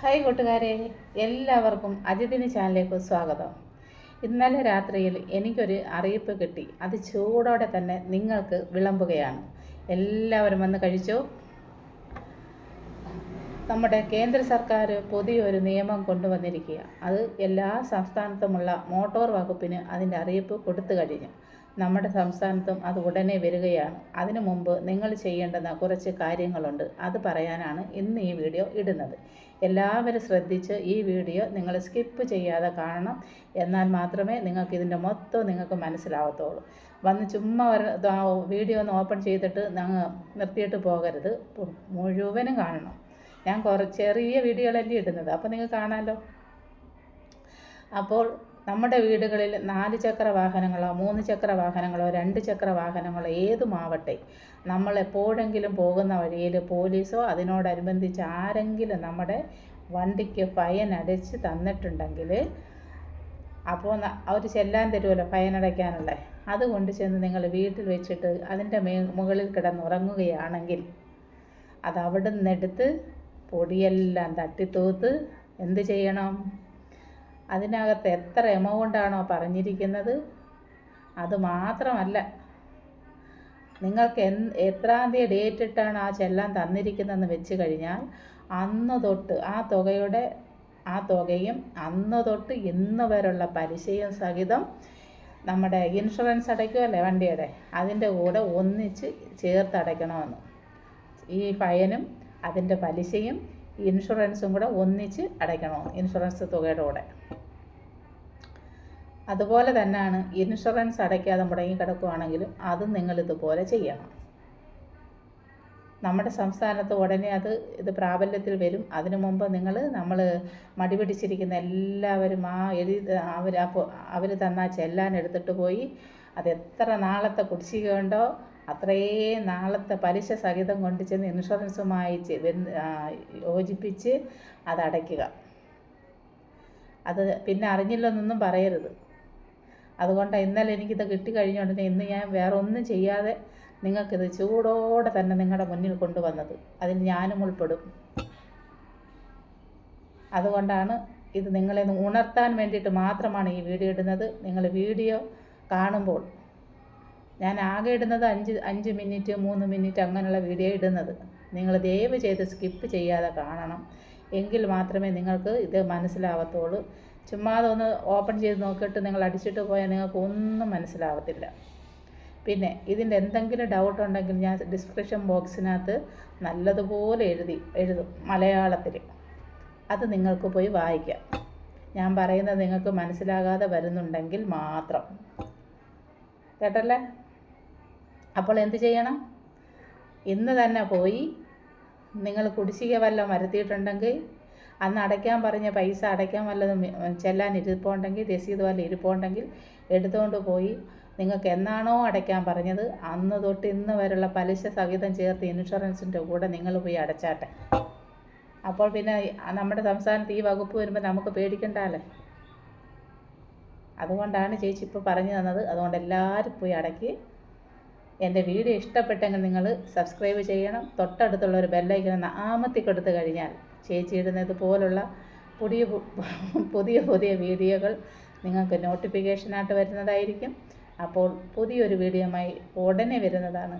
Hi കൂട്ടുകാരെ, എല്ലാവർക്കും അജിതിന് ചാനലിലേക്ക് സ്വാഗതം. ഇന്നലെ രാത്രിയിൽ എനിക്കൊരു അറിയിപ്പ് കിട്ടി. അത് ചൂടോടെ തന്നെ നിങ്ങൾക്ക് വിളമ്പുകയാണ്. എല്ലാവരും വന്ന് കഴിച്ചോ. നമ്മുടെ കേന്ദ്ര സർക്കാർ പുതിയൊരു നിയമം കൊണ്ടുവന്നിരിക്കുക. അത് എല്ലാ സംസ്ഥാനത്തുമുള്ള മോട്ടോർ വകുപ്പിന് അതിൻ്റെ അറിയിപ്പ് കൊടുത്തു കഴിഞ്ഞു. നമ്മുടെ സംസ്ഥാനത്തും അത് ഉടനെ വരികയാണ്. അതിനു മുമ്പ് നിങ്ങൾ ചെയ്യേണ്ടുന്ന കുറച്ച് കാര്യങ്ങളുണ്ട്. അത് പറയാനാണ് ഇന്ന് ഈ വീഡിയോ ഇടുന്നത്. എല്ലാവരും ശ്രദ്ധിച്ച് ഈ വീഡിയോ നിങ്ങൾ സ്കിപ്പ് ചെയ്യാതെ കാണണം. എന്നാൽ മാത്രമേ ഇതിൻ്റെ മൊത്തം നിങ്ങൾക്ക് മനസ്സിലാവത്തുള്ളൂ. വന്ന് ചുമ്മാ വീഡിയോ ഒന്ന് ഓപ്പൺ ചെയ്തിട്ട് നിർത്തിയിട്ട് പോകരുത്. മുഴുവനും കാണണം. ഞാൻ ചെറിയ വീഡിയോകളല്ലേ ഇടുന്നത്, അപ്പോൾ നിങ്ങൾക്ക് കാണാമല്ലോ. അപ്പോൾ നമ്മുടെ വീടുകളിൽ 4 ചക്ര വാഹനങ്ങളോ 3 ചക്ര വാഹനങ്ങളോ 2 ചക്ര വാഹനങ്ങളോ ഏതുമാവട്ടെ, നമ്മൾ എപ്പോഴെങ്കിലും പോകുന്ന വഴിയിൽ പോലീസോ അതിനോടനുബന്ധിച്ച് ആരെങ്കിലും നമ്മുടെ വണ്ടിക്ക് ഫൈൻ അടച്ച് തന്നിട്ടുണ്ടെങ്കിൽ, അപ്പോൾ അവർ ചെല്ലാൻ തരുമല്ലോ ഫൈൻ അടയ്ക്കാനുള്ള. അതുകൊണ്ട് ചെന്ന് നിങ്ങൾ വീട്ടിൽ വെച്ചിട്ട് അതിൻ്റെ മുകളിൽ കിടന്നുറങ്ങുകയാണെങ്കിൽ അത് അവിടെ നിന്നെടുത്ത് പൊടിയെല്ലാം തട്ടിത്തൂത്ത് എന്ത് ചെയ്യണം? അതിനകത്ത് എത്ര എമൗണ്ടാണോ പറഞ്ഞിരിക്കുന്നത് അത് മാത്രമല്ല, നിങ്ങൾക്ക് എത്രാം തീയതി ഡേറ്റ് ഇട്ടാണ് ആ ചെല്ലാൻ തന്നിരിക്കുന്നതെന്ന് വെച്ച് കഴിഞ്ഞാൽ അന്ന് തൊട്ട് ആ തുകയും അന്ന് തൊട്ട് ഇന്ന് വരെയുള്ള പലിശയും സഹിതം നമ്മുടെ ഇൻഷുറൻസ് അടയ്ക്കുമല്ലേ വണ്ടിയുടെ, അതിൻ്റെ കൂടെ ഒന്നിച്ച് ചേർത്ത് അടയ്ക്കണമെന്ന്. ഈ ഫൈനും അതിൻ്റെ പലിശയും ഇൻഷുറൻസും കൂടെ ഒന്നിച്ച് അടയ്ക്കണമെന്ന്, ഇൻഷുറൻസ് തുകയുടെ കൂടെ. അതുപോലെ തന്നെയാണ് ഇൻഷുറൻസ് അടയ്ക്കാതെ മുടങ്ങി കിടക്കുകയാണെങ്കിലും അതും നിങ്ങളിതുപോലെ ചെയ്യണം. നമ്മുടെ സംസ്ഥാനത്ത് ഉടനെ ഇത് പ്രാബല്യത്തിൽ വരും. അതിനു മുമ്പ് നമ്മൾ മടി പിടിച്ചിരിക്കുന്ന എല്ലാവരും അവർ തന്ന ചെല്ലാൻ എടുത്തിട്ട് പോയി അത് എത്ര നാളത്തെ കുടിശ്ശികയുണ്ടോ അത്രയും നാളത്തെ പലിശ സഹിതം കൊണ്ട് ചെന്ന് ഇൻഷുറൻസുമായി യോജിപ്പിച്ച് അതടയ്ക്കുക. അത് പിന്നെ അറിഞ്ഞില്ലെന്നൊന്നും പറയരുത്. അതുകൊണ്ട് ഇന്നലെ എനിക്കിത് കിട്ടിക്കഴിഞ്ഞുകൊണ്ടിന് ഇന്ന് ഞാൻ വേറെ ഒന്നും ചെയ്യാതെ നിങ്ങൾക്കിത് ചൂടോടെ തന്നെ നിങ്ങളുടെ മുന്നിൽ കൊണ്ടുവന്നത്. അതിന് ഞാനും ഉൾപ്പെടും. അതുകൊണ്ടാണ് ഇത് നിങ്ങളെ ഉണർത്താൻ വേണ്ടിയിട്ട് മാത്രമാണ് ഈ വീഡിയോ ഇടുന്നത്. നിങ്ങൾ വീഡിയോ കാണുമ്പോൾ, ഞാൻ ആകെ ഇടുന്നത് 5 മിനിറ്റ് 3 മിനിറ്റ് അങ്ങനെയുള്ള വീഡിയോ ഇടുന്നത്. നിങ്ങൾ ദയവ് ചെയ്ത് സ്കിപ്പ് ചെയ്യാതെ കാണണം. എങ്കിൽ മാത്രമേ നിങ്ങൾക്ക് ഇത് മനസ്സിലാവത്തുള്ളൂ. ചുമ്മാ ഒന്ന് ഓപ്പൺ ചെയ്ത് നോക്കിയിട്ട് നിങ്ങൾ അടിച്ചിട്ട് പോയാൽ നിങ്ങൾക്ക് ഒന്നും മനസ്സിലാവത്തില്ല. പിന്നെ ഇതിൻ്റെ എന്തെങ്കിലും ഡൗട്ട് ഉണ്ടെങ്കിൽ ഞാൻ ഡിസ്ക്രിപ്ഷൻ ബോക്സിനകത്ത് നല്ലതുപോലെ എഴുതും മലയാളത്തിൽ. അത് നിങ്ങൾക്ക് പോയി വായിക്കാം. ഞാൻ പറയുന്നത് നിങ്ങൾക്ക് മനസ്സിലാകാതെ വരുന്നുണ്ടെങ്കിൽ മാത്രം. കേട്ടല്ലേ? അപ്പോൾ എന്ത് ചെയ്യണം? ഇന്ന് തന്നെ പോയി നിങ്ങൾ കുടിശ്ശിക വല്ലതും വരുത്തിയിട്ടുണ്ടെങ്കിൽ, അന്ന് അടയ്ക്കാൻ പറഞ്ഞ പൈസ അടയ്ക്കാൻ വല്ലതും ചെല്ലാൻ ഇരിപ്പുണ്ടെങ്കിൽ, രസീത് വല്ലതും ഇരിപ്പുണ്ടെങ്കിൽ എടുത്തുകൊണ്ട് പോയി നിങ്ങൾക്ക് എന്നാണോ അടയ്ക്കാൻ പറഞ്ഞത് അന്ന് തൊട്ട് ഇന്ന് വരെയുള്ള പലിശ സഹിതം ചേർത്ത് ഇൻഷുറൻസിൻ്റെ കൂടെ നിങ്ങൾ പോയി അടച്ചാട്ടെ. അപ്പോൾ പിന്നെ നമ്മുടെ സംസ്ഥാനത്ത് ഈ വകുപ്പ് വരുമ്പോൾ നമുക്ക് പേടിക്കണ്ടല്ലേ. അതുകൊണ്ടാണ് ചേച്ചി ഇപ്പോൾ പറഞ്ഞു തന്നത്. അതുകൊണ്ട് എല്ലാവരും പോയി അടയ്ക്ക്. എൻ്റെ വീഡിയോ ഇഷ്ടപ്പെട്ടെങ്കിൽ നിങ്ങൾ സബ്സ്ക്രൈബ് ചെയ്യണം. തൊട്ടടുത്തുള്ള ഒരു ബെല്ലൈക്കൺ ആമത്തി കൊടുത്തു കഴിഞ്ഞാൽ ചേച്ചി ഇടുന്നത് പോലുള്ള പുതിയ വീഡിയോകൾ നിങ്ങൾക്ക് നോട്ടിഫിക്കേഷനായിട്ട് വരുന്നതായിരിക്കും. അപ്പോൾ പുതിയൊരു വീഡിയോയുമായി ഉടനെ വരുന്നതാണ്.